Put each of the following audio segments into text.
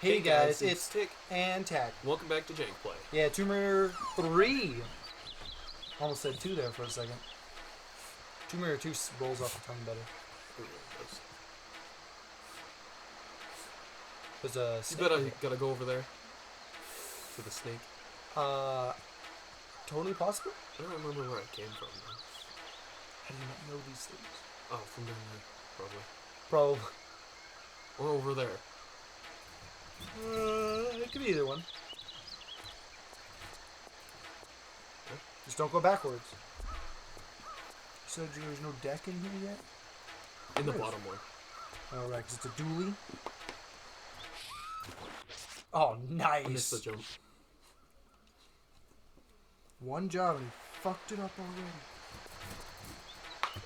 Hey guys, it's Tick and Tack. Welcome back to Jank Play. Yeah, Tomb Raider 3. Almost said 2 there for a second. Tomb Raider 2 rolls off the tongue better. There's a You snake. gotta go over there. To the snake. Totally possible? I don't remember where I came from, though. How do you not know these things? Oh, from down there. Probably. Probably. Or over there. It could be either one. Huh? Just don't go backwards. You said there's no deck in here yet? In the There is. bottom one. Oh, right, because it's a dually. Oh, I missed the nice. jump. One job and he fucked it up already.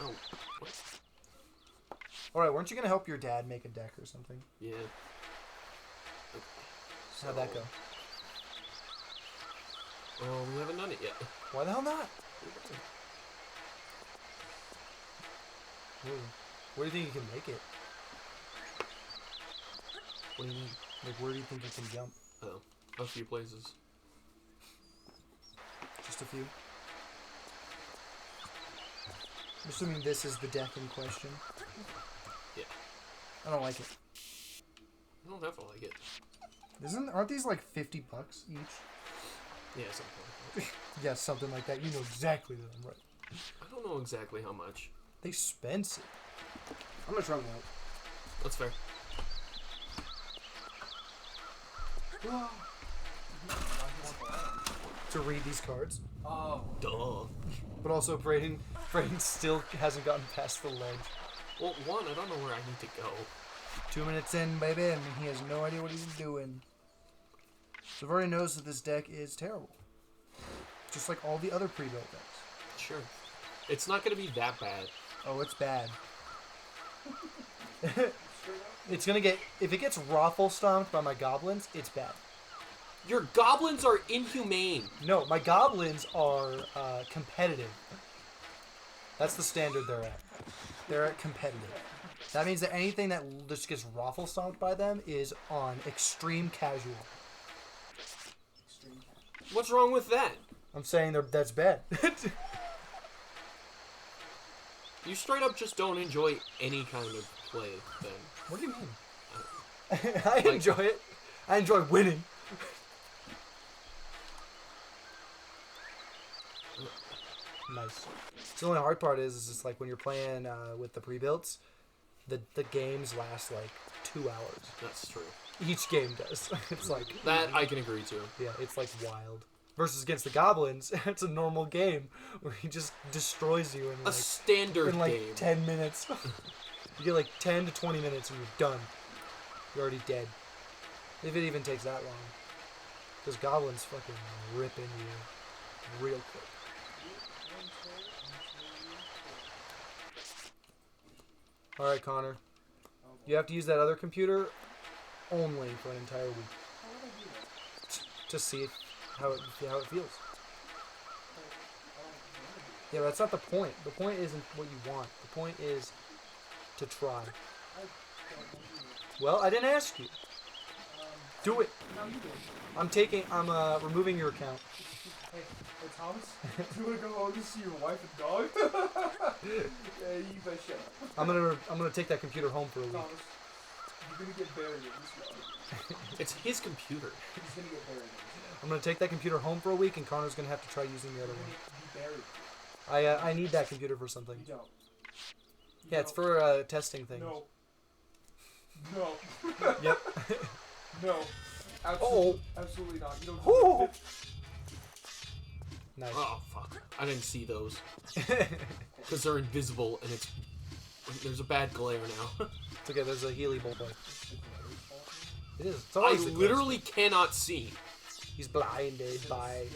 Oh, what? Alright, weren't you going to help your dad make a deck or something? Yeah. How'd that go? Well, we haven't done it yet. Why the hell not? Ooh. Where do you think you can make it? What do you mean? Like, where do you think you can jump? Oh, a few places. Just a few? I'm assuming this is the deck in question. Yeah. I don't like it. I don't have to like it. Aren't these like $50 each? Yeah, something like that. Yeah, something like that. You know exactly that I'm right. I don't know exactly how much. They expensive. I'm gonna try one out. That's fair. To read these cards. Oh. Duh. But also, Brayden still hasn't gotten past the ledge. Well, one, I don't know where I need to go. 2 minutes in, baby, and he has no idea what he's doing. So already knows that this deck is terrible. Just like all the other pre-built decks. Sure. It's not gonna be that bad. Oh, it's bad. It's gonna get... If it gets raffle stomped by my goblins, it's bad. Your goblins are inhumane. No, my goblins are competitive. That's the standard they're at. They're at competitive. That means that anything that just gets raffle stomped by them is on extreme casual. What's wrong with that? I'm saying that's bad. You straight up just don't enjoy any kind of play, then. What do you mean? I enjoy it. I enjoy winning. Nice. So the only hard part is just like when you're playing with the pre-builts, the games last like 2 hours. That's true. Each game does. It's like That I can agree to. yeah, it's like wild. Versus against the goblins, it's a normal game where he just destroys you in A like standard in game. 10 minutes. You get like 10 to 20 minutes and you're done. You're already dead. If it even takes that long. Those goblins fucking rip into you real quick. Alright, Connor. You have to use that other computer only for an entire week. To see how it feels. Yeah, but that's not the point. The point isn't what you want. The point is to try. Well, I didn't ask you. Do it. I'm removing your account. Hey, Thomas, do you want to go home to see your wife and dog? Yeah, you better shut up. I'm gonna take that computer home for a week. Thomas, you're gonna get buried in this yard. It's his computer. He's gonna get buried in this I'm gonna take that computer home for a week, and Connor's gonna have to try using the other yard. one. You're gonna be buried. I need that computer for something. You don't. You Yeah, it's don't. for testing things. No. No. Yep. No. Oh. Absolutely not. You don't. Oh. Nice. Oh, fuck. I didn't see those. Because they're invisible and there's a bad glare now. It's okay. There's a Healy bolt. It is. It's I always the literally cannot see. close. He's blinded by.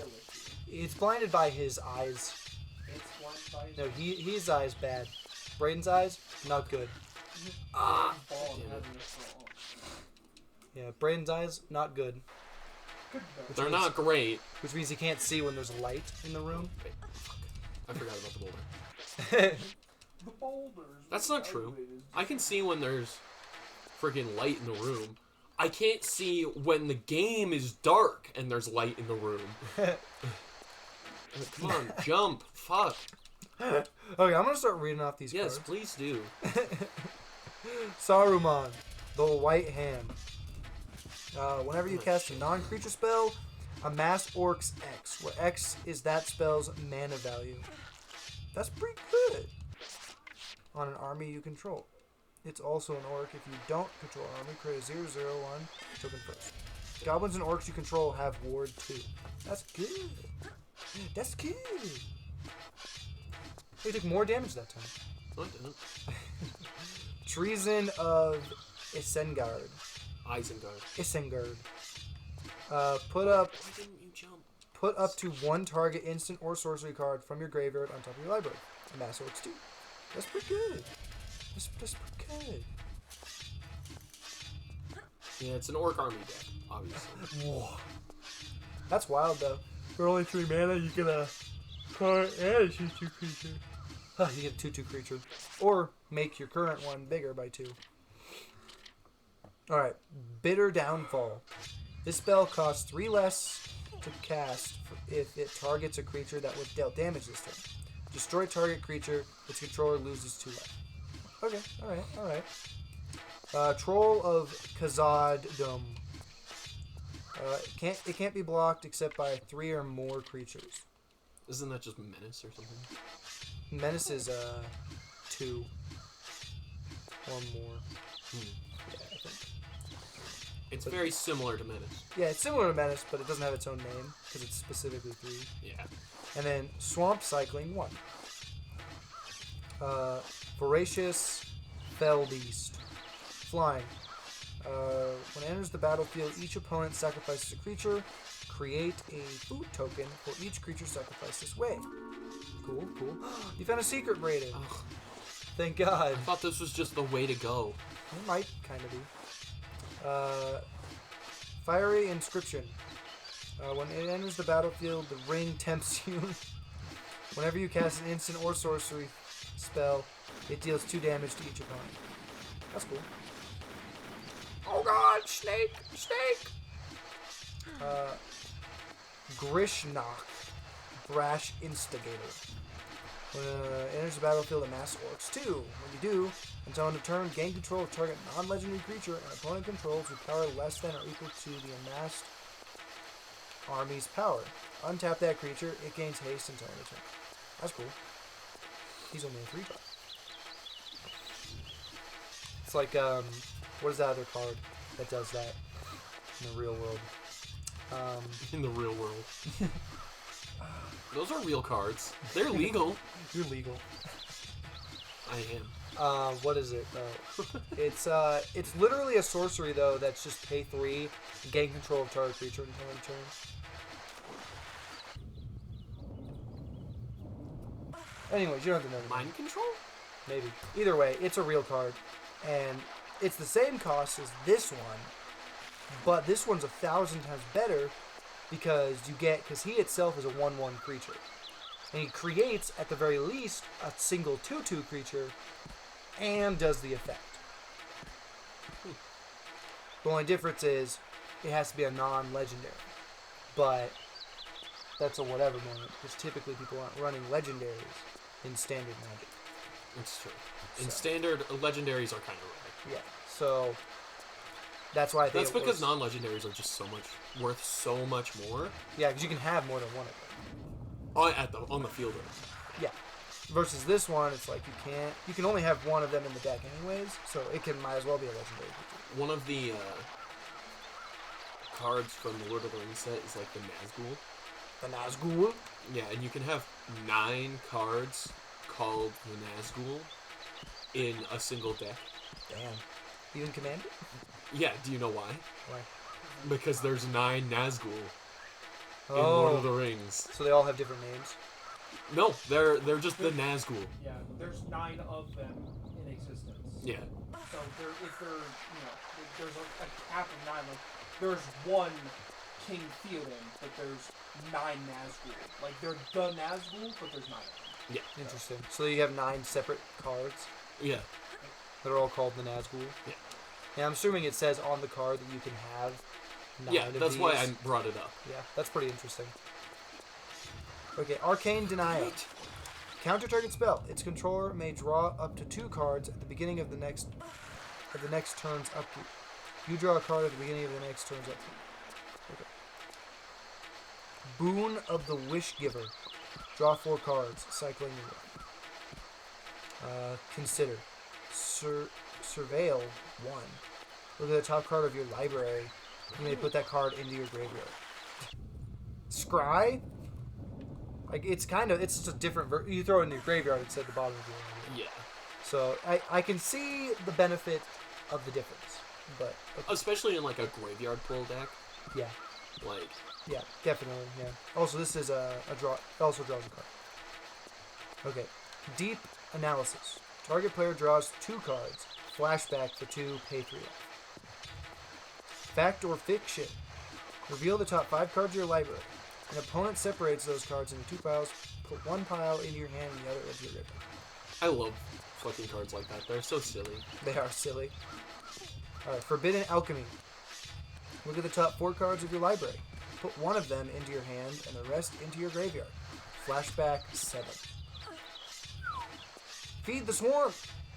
It's blinded by his eyes. It's one No, his eyes bad. Brayden's eyes not good. Ah. Yeah, Brayden's eyes not good. They're not great. Which means he can't see when there's light in the room. Wait, fuck. I forgot about the boulder. The boulders. That's not true. I can see when there's freaking light in the room. I can't see when the game is dark and there's light in the room. Come on, jump. Fuck. Okay, I'm gonna start reading off these Yes, cards. please do. Saruman, the White Hand. Whenever you cast a non-creature spell, amass Orc's X, where X is that spell's mana value. That's pretty good. On an army you control. It's also an orc if you don't control an army. Create a 0/0/1 token first. Goblins and orcs you control have ward 2. That's good. That's good. They took more damage that time. No, I didn't. Treason of Isengard. Isengard. Put up Why didn't you jump? Put up to one target instant or sorcery card from your graveyard on top of your library. Amass Orcs 2. That's pretty good. That's pretty good. Yeah, it's an orc army deck, obviously. Whoa. That's wild though. For only 3 mana, you get a card and a 2/2 creature. You get a 2/2 creature. Or make your current one bigger by 2. Alright. Bitter Downfall. This spell costs 3 less to cast if it targets a creature that was dealt damage this turn. Destroy target creature, its controller loses 2 life. Okay, alright. Troll of Khazad-dûm. It can't be blocked except by 3 or more creatures. Isn't that just Menace or something? Menace is 2 or more. Yeah, I think. It's very similar to Menace. Yeah, it's similar to Menace, but it doesn't have its own name because it's specifically 3. Yeah. And then Swamp Cycling 1. Voracious Fellbeast. Flying. When it enters the battlefield, each opponent sacrifices a creature. Create a food token for each creature sacrificed this way. Cool. You found a secret, Brayden. Ugh, Thank God. I thought this was just the way to go. It might kind of be. Fiery Inscription. When it enters the battlefield, the ring tempts you. Whenever you cast an instant or sorcery spell, it deals 2 damage to each opponent. That's cool. Oh god, snake! Grishnach, Brash Instigator. When it enters the battlefield, amass Orcs 2. When you do, until end of turn, gain control of target non-legendary creature and opponent controls with power less than or equal to the amassed army's power. Untap that creature, it gains haste until end of turn. That's cool. He's only a 3-drop. It's like, what is that other card that does that in the real world? In the real world. Those are real cards. They're legal. You're legal. I am. What is it though? It's literally a sorcery though that's just pay 3, gain control of target creature until end of turn. Anyways, you don't have to know. Mind control? Maybe. Either way, it's a real card, and it's the same cost as this one, but this one's 1,000 times better because he itself is a 1/1 creature, and he creates at the very least a single 2/2 creature, and does the effect. The only difference is it has to be a non-legendary, but that's a whatever moment because typically people aren't running legendaries in standard Magic. It's true. In So. standard, legendaries are kind of rare. Yeah, so that's why I think That's because non-legendaries are just worth so much more. Yeah, because you can have more than one of them. On the field. Yeah. Versus this one, it's like you can only have one of them in the deck anyways, so it might as well be a legendary creature. One of the cards from the Lord of the Rings set is like the Nazgul. The Nazgul. Yeah, and you can have 9 cards called the Nazgul in a single deck. Damn. Even Commander? Yeah, do you know why? Why? Because there's 9 Nazgul in Lord of the Rings. So they all have different names? No, they're just the Nazgul. Yeah, there's 9 of them in existence. Yeah. So there's a cap of 9. Like, there's one King Theoden, but there's 9 Nazgul. Like, they're the Nazgul, but there's 9 of them. Yeah. Interesting. So you have 9 separate cards Yeah. that are all called the Nazgul? Yeah. And I'm assuming it says on the card that you can have 9 Yeah, of that's these. why I brought it up. Yeah, that's pretty interesting. Okay, Arcane Denial. Counter target spell. Its controller may draw up to 2 cards at the beginning of the next turn's upkeep. You draw a card at the beginning of the next turn's upkeep. Okay. Boon of the Wish Giver. Draw 4 cards, cycling your Consider. Surveil 1. Look at the top card of your library. You may put that card into your graveyard. Scry? Like, it's just a different you throw it in your graveyard instead of the bottom of your library. Yeah. So, I can see the benefit of the difference. But, okay. Especially in like a graveyard pull deck. Yeah. Like, Yeah, definitely, yeah. Also, this is a draw. It also draws a card. Okay. Deep Analysis. Target player draws 2 cards. Flashback for 2, pay 3 life. Fact or Fiction. Reveal the top 5 cards of your library. An opponent separates those cards into 2 piles. Put 1 pile into your hand and the other into your graveyard. I love fucking cards like that. They're so silly. They are silly. Alright, Forbidden Alchemy. Look at the top 4 cards of your library. Put 1 of them into your hand and the rest into your graveyard. Flashback 7. Feed the Swarm.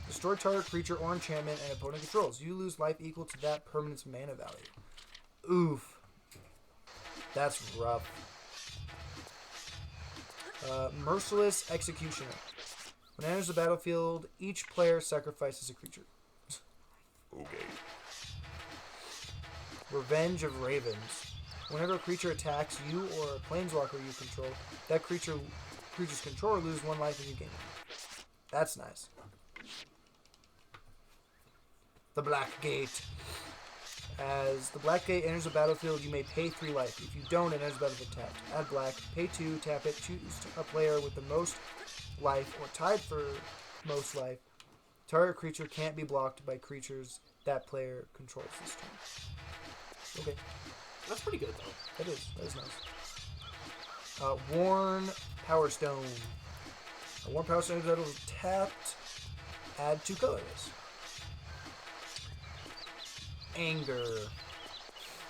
Destroy target creature or enchantment and opponent controls. You lose life equal to that permanent's mana value. Oof. That's rough. Merciless Executioner. When it enters the battlefield, each player sacrifices a creature. Okay. Revenge of Ravens. Whenever a creature attacks you or a planeswalker you control, that creature's controller loses 1 life and you gain 1. That's nice. The Black Gate. As the Black Gate enters the battlefield, you may pay 3 life. If you don't, it enters the battlefield tapped. Add black, pay 2, tap it, choose a player with the most life or tied for most life. Target creature can't be blocked by creatures that player controls this turn. Okay. That's pretty good though. That is nice. Worn Power Stone. A Worn Power Stone that is tapped. Add 2 colorless. Anger.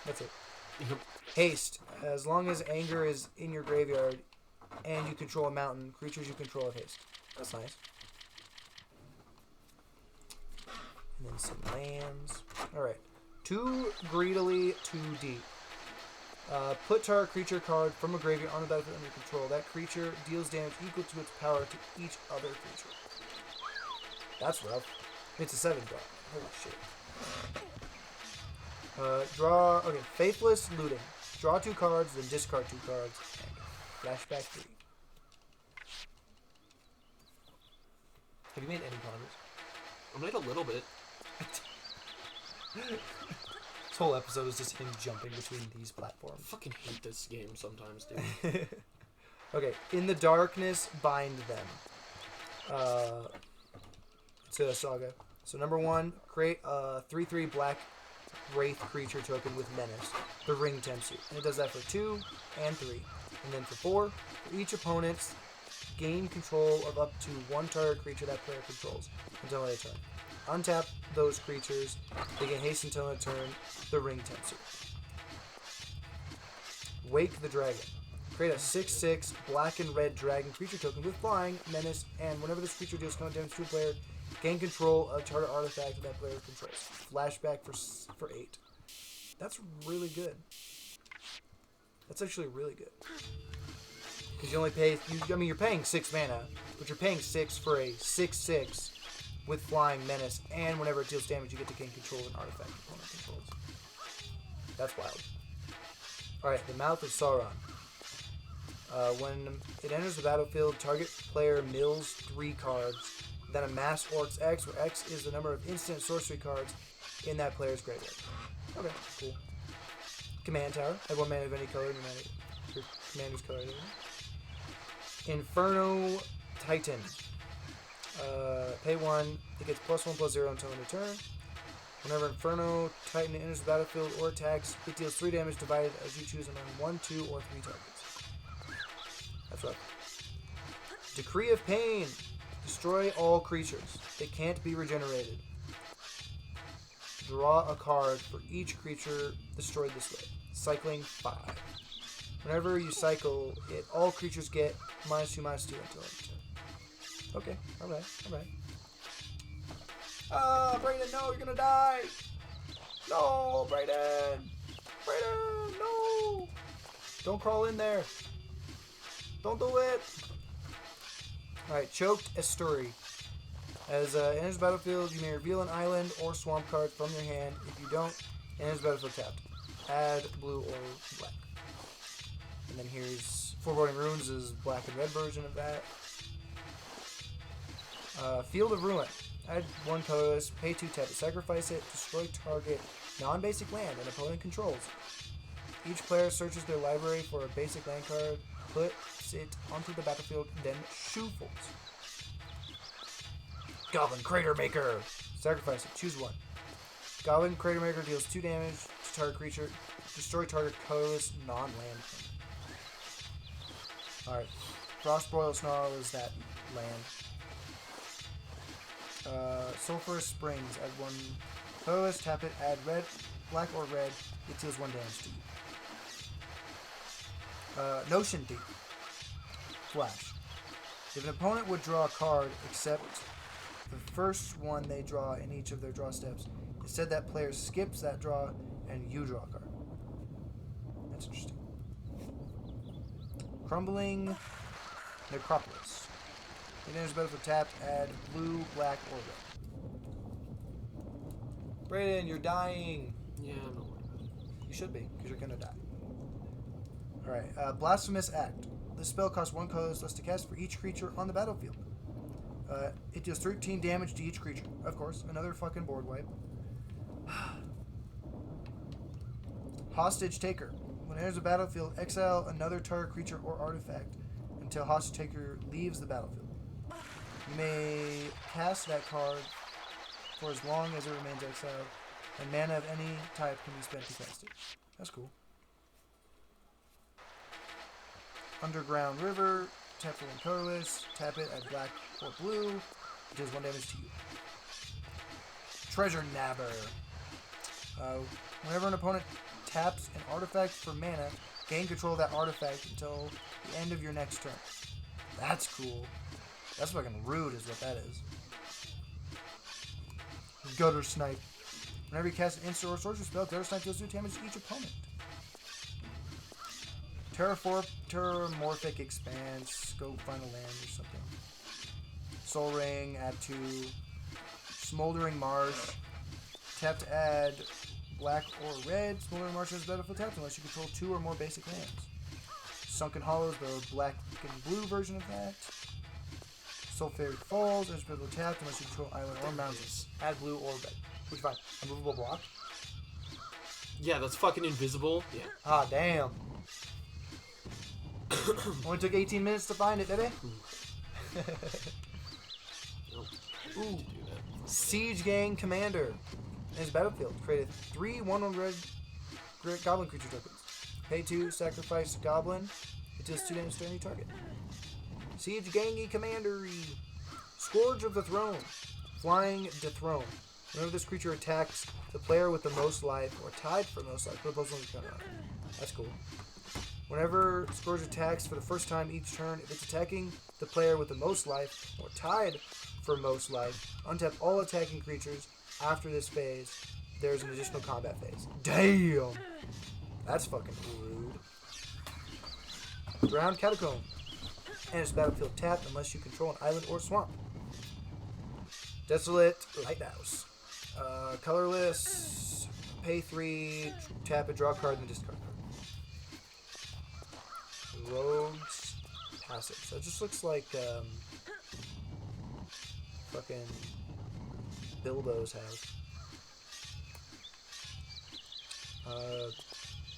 That's it. Yep. Haste. As long as Anger is in your graveyard and you control a mountain, creatures you control have haste. That's nice. And then some lands. Alright. Too greedily, too deep. Put target creature card from a graveyard on the battlefield under control. That creature deals damage equal to its power to each other creature. That's rough. It's a 7 drop. Holy shit. Okay, Faithless Looting. Draw 2 cards, then discard 2 cards. And flashback 3. Have you made any progress? I made a little bit. This whole episode is just him jumping between these I platforms. fucking hate this game sometimes, dude. Okay, In the Darkness, Bind Them. It's a saga. So number 1, create a 3/3 black wraith creature token with menace. The Ring Tempts you. And it does that for 2 and 3. And then for 4, for each opponent's gain control of up to 1 target creature that player controls until their turn. Untap those creatures. They get haste until their turn. The Ring Tempts you. Wake the Dragon. Create a 6/6 black and red dragon creature token with flying, menace, and whenever this creature deals combat damage to a player, gain control of target artifact that player controls. Flashback for 8. That's really good. That's actually really good. Because you only pay, you're paying 6 mana, but you're paying 6 for a 6/6 with flying, menace, and whenever it deals damage, you get to gain control of an artifact your opponent controls. That's wild. Alright, the Mouth of Sauron. When it enters the battlefield, target player mills 3 cards, then amass Orc's X, where X is the number of instant sorcery cards in that player's graveyard. Okay, cool. Command Tower. Have 1 mana of any color, no matter your commander's color. Inferno Titan. Pay 1. It gets +1/+0 until end of turn. Whenever Inferno Titan enters the battlefield or attacks, it deals 3 damage divided as you choose among 1, 2, or 3 targets. That's rough. Decree of Pain. Destroy all creatures. They can't be regenerated. Draw a card for each creature destroyed this way. Cycling 5. Whenever you cycle it, all creatures get -2/-2 until end turn. Okay, alright. Ah, Brayden, no, you're gonna die! No, Brayden! Brayden, no! Don't crawl in there. Don't do it! Alright, Choked Estuary. As enters the battlefield, you may reveal an island or swamp card from your hand. If you don't, it enters the battlefield tapped. Add blue or black. And then here's Foreboding Runes is black and red version of that. Field of Ruin. Add 1 colorless, pay 2, tap it, sacrifice it, destroy target non-basic land an opponent controls. Each player searches their library for a basic land card, puts it onto the battlefield, then shuffles. Goblin Crater Maker. Sacrifice it, choose 1. Goblin Crater Maker deals 2 damage to target creature, destroy target colorless non-land. Alright, Frostboil Snarl is that land. Sulphurous Springs, add 1 colorless, tap it, add red, black or red, it deals 1 damage to you. Notion Thief. Flash. If an opponent would draw a card except the first one they draw in each of their draw steps, instead that player skips that draw and you draw a card. That's interesting. Crumbling Necropolis. It enters battlefield tapped, add blue, black, or red. Brayden, you're dying. Yeah, I'm not worried about it. You should be, because you're gonna die. Alright, Blasphemous Act. This spell costs 1 colorless less to cast for each creature on the battlefield. It deals 13 damage to each creature. Of course, another fucking board wipe. Hostage Taker. When it enters the battlefield, exile another target creature or artifact until Hostage Taker leaves the battlefield. You may cast that card for as long as it remains exiled, and mana of any type can be spent to cast it. That's cool. Underground River. Tap for 1 colorless. Tap it, add black or blue. It does 1 damage to you. Treasure Nabber. Whenever an opponent taps an artifact for mana, gain control of that artifact until the end of your next turn. That's cool. That's fucking rude is what that is. Gutter Snipe. Whenever you cast an instant or sorcery spell, Gutter Snipe deals 2 damage to each opponent. Terramorphic Expanse. Go find a land or something. Soul Ring, add 2. Smoldering Marsh. Tap to add black or red. Smoldering Marsh has battlefield tapped unless you control 2 or more basic lands. Sunken Hollows, the black and blue version of that. Sulphuric Falls, there's battlefield tapped unless you control island or mountains. Add blue or red. Which fine. A movable block. Yeah, that's fucking invisible. Yeah. Ah, damn. Only took 18 minutes to find it, did it? Nope. Ooh. Siege Gang Commander. In his battlefield, created 3 1/1 red goblin creature tokens. Pay 2, sacrifice goblin. It deals 2 damage to any target. Siege Gangy Commandery. Scourge of the Throne. Flying Dethrone. Whenever this creature attacks the player with the most life or tied for most life, put both on the counter. That's cool. Whenever Scourge attacks for the first time each turn, if it's attacking the player with the most life or tied for most life, untap all attacking creatures. After this phase, there's an additional combat phase. Damn! That's fucking rude. Ground Catacomb. And it's battlefield tapped unless you control an island or swamp. Desolate Lighthouse. Colorless. Pay 3. Tap it, draw a card, and discard card. Rogue's Passage. So it just looks like fucking Bilbo's house.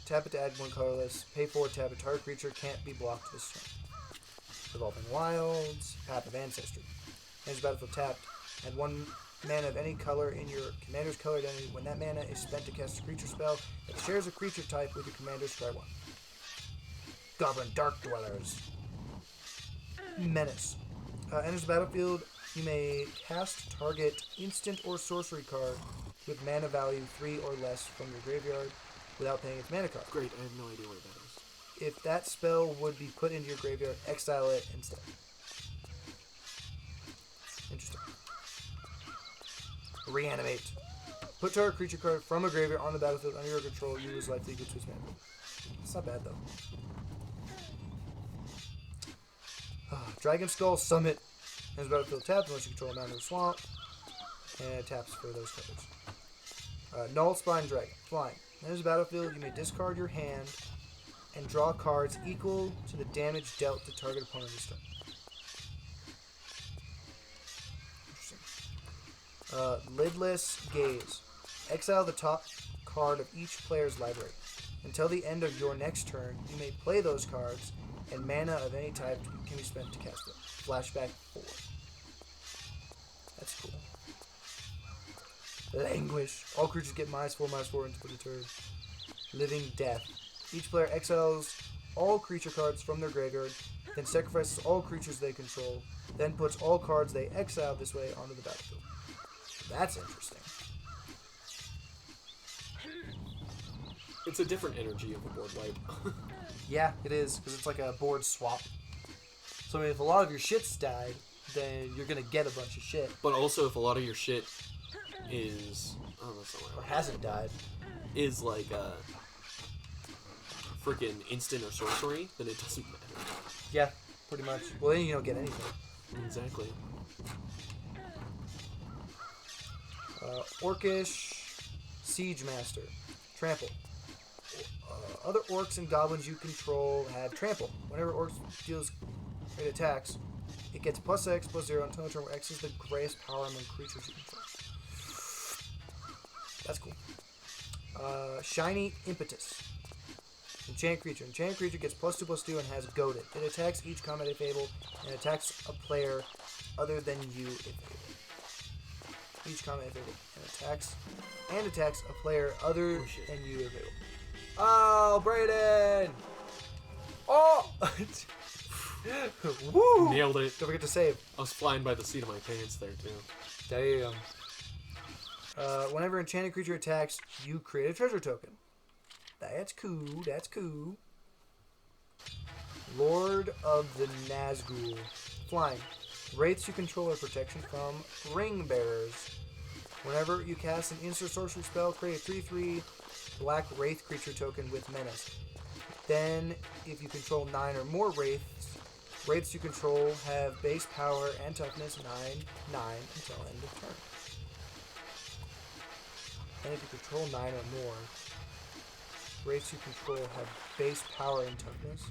Tap it to add 1 colorless. Pay 4, tap it. Target creature can't be blocked this turn. Evolving Wilds. Path of Ancestry. Enters battlefield tapped. Add 1 mana of any color in your commander's color identity. When that mana is spent to cast a creature spell that shares a creature type with your commander, scry 1. Goblin Dark Dwellers. Menace. Enters the battlefield. You may cast target instant or sorcery card with mana value 3 or less from your graveyard without paying its mana cost. Great, I have no idea where that is. If that spell would be put into your graveyard, exile it instead. Interesting. Reanimate. Put target creature card from a graveyard on the battlefield under your control. You lose life equal to its mana. It's not bad though. Dragon Skull Summit has battlefield tapped unless you control a mountain or swamp. And it taps for those cards. Null Spine Dragon. Flying. Enters the battlefield, you may discard your hand and draw cards equal to the damage dealt to target opponent this turn. Interesting. Lidless Gaze. Exile the top card of each player's library. Until the end of your next turn, you may play those cards, and mana of any type can be spent to cast them. Flashback 4. That's cool. Languish. All creatures get -4/-4 until the turn. Living Death. Each player exiles all creature cards from their graveyard, then sacrifices all creatures they control, then puts all cards they exiled this way onto the battlefield. That's interesting. It's a different energy of a board wipe. Yeah, it is, because it's like a board swap. So I mean, if a lot of your shit's died, then you're going to get a bunch of shit. But also, if a lot of your shit is... Oh, that's not Or what hasn't died. is like a freaking instant or sorcery, then it doesn't matter. Yeah, pretty much. Well, then you don't get anything. Exactly. Orcish Siege Master. Trample. Other orcs and goblins you control have trample. Whenever orcs deals great attacks, it gets +X/+0 until the turn where X is the greatest power among creatures you control. That's cool. Shiny Impetus. Enchant creature. Enchant creature gets +2/+2 and has Goaded. It attacks each combat if able and attacks a player other than you if able. Each combat if able and attacks a player other than you if able. Oh, Brayden! Oh! Woo! Nailed it. Don't forget to save. I was flying by the seat of my pants there, too. Damn. Whenever enchanted creature attacks, you create a treasure token. That's cool. That's cool. Lord of the Nazgul. Flying. Wraiths you control are protection from Ring Bearers. Whenever you cast an instant sorcery spell, create a 3/3 black Wraith creature token with menace. Then, if you control 9 or more Wraiths you control have base power and toughness 9/9 until end of turn. And if you control 9 or more, Wraiths you control have base power and toughness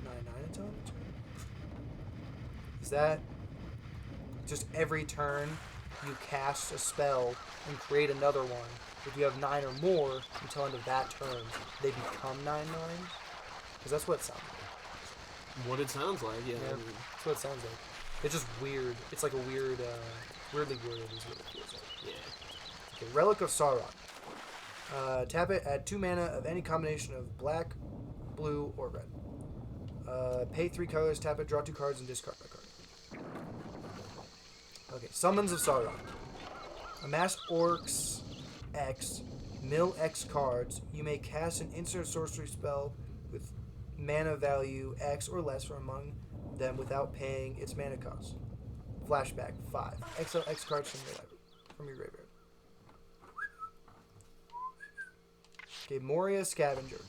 9/9 until end of turn. Is that just every turn you cast a spell and create another one? If you have 9 or more until end of that turn, they become 9/9? Because that's what it sounds like. What it sounds like, yeah. Yeah, that's what it sounds like. It's just weird. It's like a weird, weirdly worded is what it feels like. Yeah. Okay, Relic of Sauron. Tap it, add 2 mana of any combination of black, blue, or red. Pay 3 colors, tap it, draw 2 cards, and discard a card. Okay, Summons of Sauron. Amass Orcs X, mill X cards. You may cast an instant sorcery spell with mana value X or less from among them without paying its mana cost. Flashback 5. Exile X cards from your graveyard. Okay, Moria Scavenger.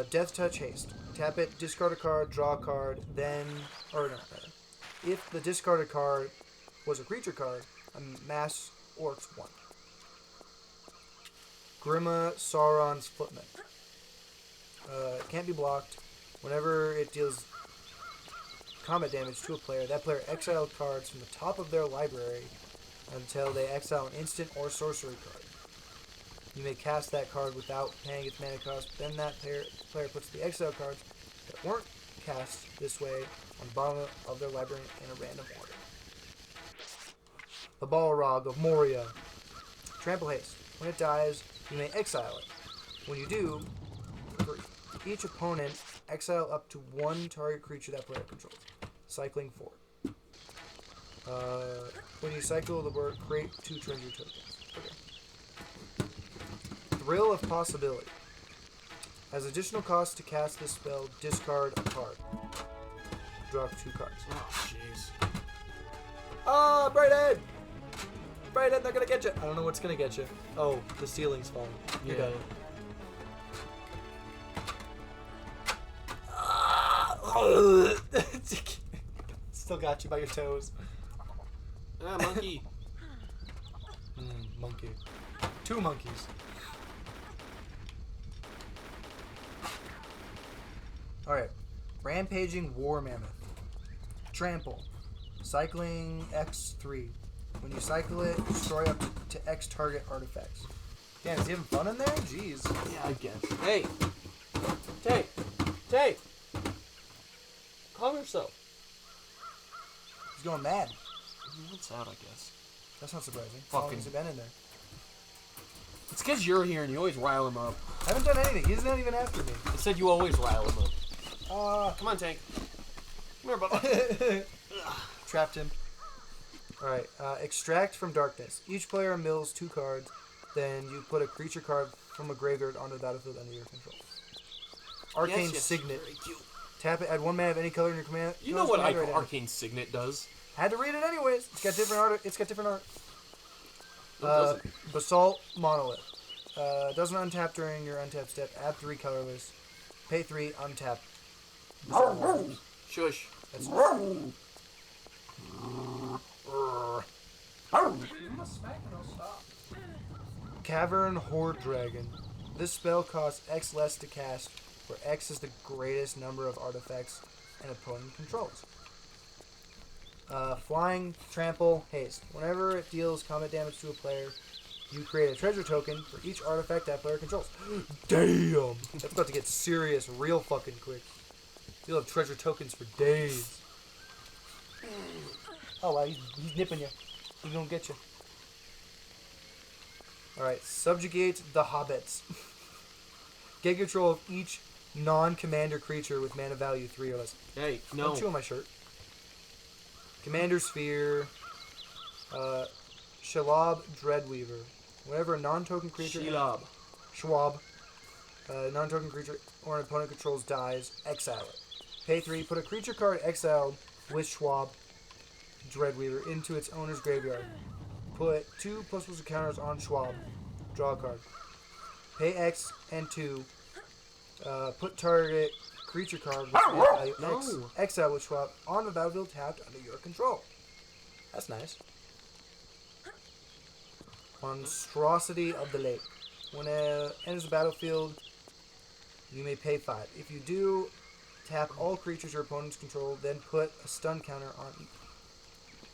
Death Touch Haste. Tap it, discard a card, draw a card, then... Or no, if the discarded card was a creature card, amass Orcs 1. Grima Sauron's Footman. It can't be blocked. Whenever it deals combat damage to a player, that player exiled cards from the top of their library until they exile an instant or sorcery card. You may cast that card without paying its mana cost. Then that player puts the exile cards that weren't cast this way on the bottom of their library in a random order. The Balrog of Moria. Trample Haste. When it dies, you may exile it. When you do, for each opponent, exile up to 1 target creature that player controls. Cycling 4. When you cycle the word, create 2 treasure tokens. Okay. Thrill of Possibility. As additional cost to cast this spell, discard a card. Draw 2 cards. Oh, jeez. Ah, Brighthead! Brighthead, they're gonna get you. I don't know what's gonna get you. Oh, the ceiling's falling. You got it. Still got you by your toes. Ah, monkey. Monkey. 2 monkeys. Alright. Rampaging War Mammoth. Trample. Cycling X3. When you cycle it, destroy up to X target artifacts. Damn, is he having fun in there? Jeez. Yeah, I guess. Hey! Tay! Calm yourself. He's going mad. He wants out, I guess. That's not surprising. How long Fucking. has he been in there? It's because you're here and you always rile him up. I haven't done anything. He's not even after me. I said you always rile him up. Come on, Tank. Come here, Bubba. Trapped him. Alright, extract from darkness. Each player mills 2 cards, then you put a creature card from a graveyard onto the battlefield under your control. Arcane Yes, Signet. very cute. Tap it, add 1 mana of any color in your command. You know what commander right now. Arcane Signet does? Had to read it anyways. It's got different art. No, it doesn't. Basalt Monolith. Doesn't untap during your untap step. Add 3 colorless. Pay 3, untap. Basalt Monolith. Shush. That's You must smack and I'll stop. Cavern Horde Dragon. This spell costs X less to cast, where X is the greatest number of artifacts an opponent controls. Flying, Trample, Haste. Whenever it deals combat damage to a player, you create a treasure token for each artifact that player controls. Damn! That's about to get serious real fucking quick. You'll have treasure tokens for days. Oh wow, he's nipping you. He's gonna get you. Alright, Subjugate the Hobbits. Get control of each non-commander creature with mana value 3 or less. Hey, no. Don't chew on my shirt. Commander Sphere. Shalab Dreadweaver. Whenever a non-token creature... Shelob. Schwab. Non-token creature or an opponent controls dies, exile it. Pay 3, put a creature card exiled with Schwab Dreadweaver into its owner's graveyard. Put 2 ++ counters on Schwab. Draw a card. Pay X and 2. Put target creature card with value X, No. exile with Schwab on the battlefield tapped under your control. That's nice. Monstrosity of the Lake. When it enters the battlefield, you may pay 5. If you do, tap all creatures your opponents control, then put a stun counter on each.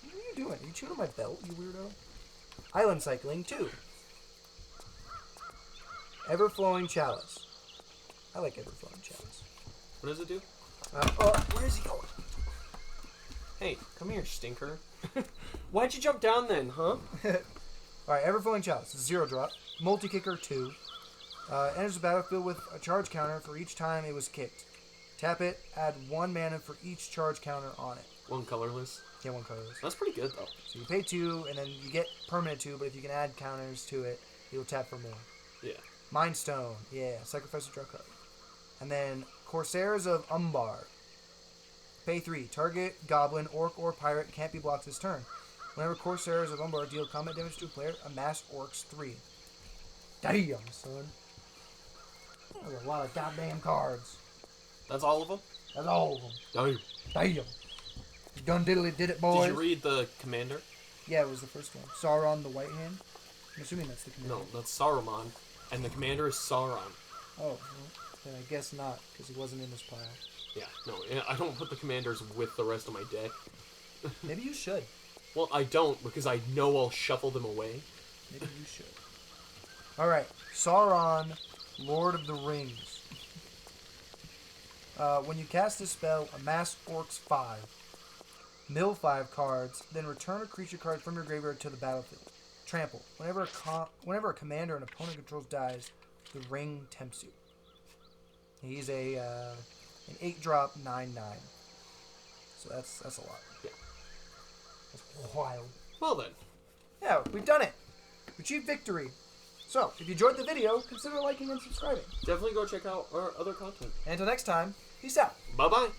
What are you doing? Are you chewing on my belt, you weirdo? Island Cycling 2. Ever-Flowing Chalice. I like Ever-Flowing Chalice. What does it do? Where is he going? Hey, come here, stinker. Why'd you jump down then, huh? Alright, Ever-Flowing Chalice. 0 drop. Multi-Kicker 2. Enters the battlefield with a charge counter for each time it was kicked. Tap it, add 1 mana for each charge counter on it. 1 colorless. Yeah, 1 colorless. That's pretty good, though. So you pay 2, and then you get permanent 2, but if you can add counters to it, you'll tap for more. Yeah. Mind Stone. Yeah, sacrifice a draw card. And then Corsairs of Umbar. Pay 3. Target goblin, orc, or pirate can't be blocked this turn. Whenever Corsairs of Umbar deal combat damage to a player, amass orcs 3. Damn, son. That's a lot of goddamn cards. That's all of them? That's all of them. Damn. Damn. You done diddly did it, boys. Did you read the commander? Yeah, it was the first one. Sauron the White Hand. I'm assuming that's the commander. No, that's Saruman. And the commander is Sauron. Oh, well, then I guess not, because he wasn't in this pile. Yeah, no, I don't put the commanders with the rest of my deck. Maybe you should. Well, I don't, because I know I'll shuffle them away. Maybe you should. Alright, Sauron, Lord of the Rings. When you cast this spell, amass orcs 5. Mill 5 cards, then return a creature card from your graveyard to the battlefield. Trample. Whenever a commander an opponent controls dies, the ring tempts you. He's an 8-drop 9/9. So that's a lot. Yeah. That's wild. Well then. Yeah, we've done it. We achieved victory. So, if you enjoyed the video, consider liking and subscribing. Definitely go check out our other content. And until next time, peace out. Bye-bye.